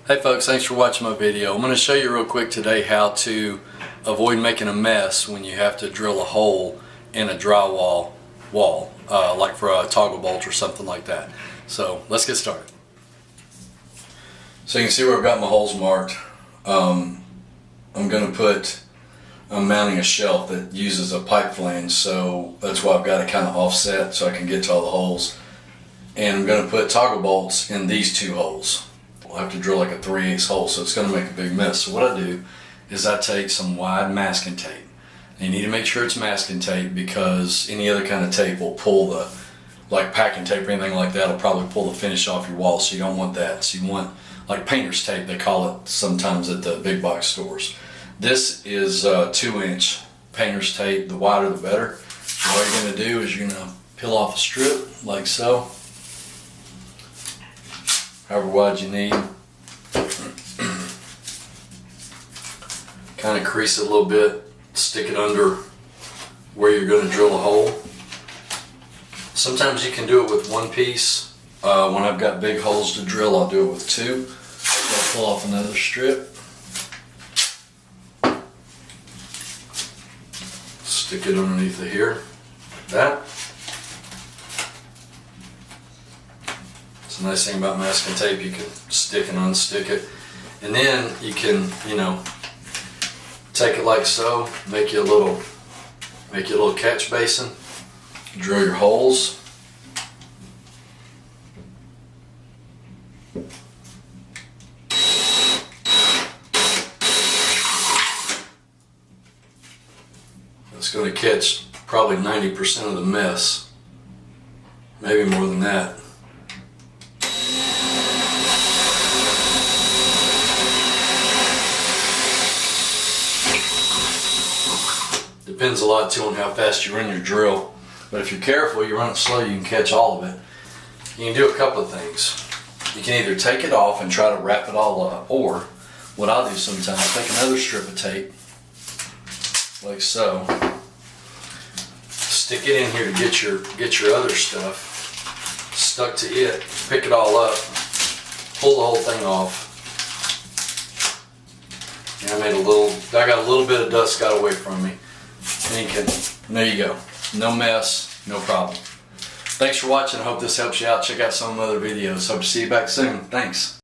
Hey folks, thanks for watching my video. I'm going to show you real quick today how to avoid making a mess when you have to drill a hole in a drywall wall, like for a toggle bolt or something like that. So let's get started. So you can see where I've got my holes marked. I'm mounting a shelf that uses a pipe flange, so that's why I've got it kind of offset so I can get to all the holes. And I'm going to put toggle bolts in these two holes. I'll have to drill like a 3/8 hole, so it's going to make a big mess. So what I do is I take some wide masking tape. And you need to make sure it's masking tape because any other kind of tape will pull the, like packing tape or anything like that, will probably pull the finish off your wall, so you don't want that. So you want like painter's tape, they call it sometimes at the big box stores. This is 2-inch painter's tape. The wider the better. So all you're going to do is you're going to peel off a strip like so, however wide you need. Kind of crease it a little bit, stick it under where you're going to drill a hole. Sometimes you can do it with one piece. When I've got big holes to drill, I'll do it with two. I'll pull off another strip, stick it underneath of here, like that. It's a nice thing about masking tape, you can stick and unstick it. And then you can, take it like so, make you a little catch basin, drill your holes. It's going to catch probably 90% of the mess, maybe more than that. Depends a lot too on how fast you run your drill, but if you're careful, you run it slow, you can catch all of it. You can do a couple of things. You can either take it off and try to wrap it all up, or what I'll do sometimes, take another strip of tape, like so, stick it in here to get your other stuff stuck to it, pick it all up, pull the whole thing off. And I got a little bit of dust got away from me. And there you go. No mess, no problem. Thanks for watching. I hope this helps you out. Check out some other videos. Hope to see you back soon. Thanks.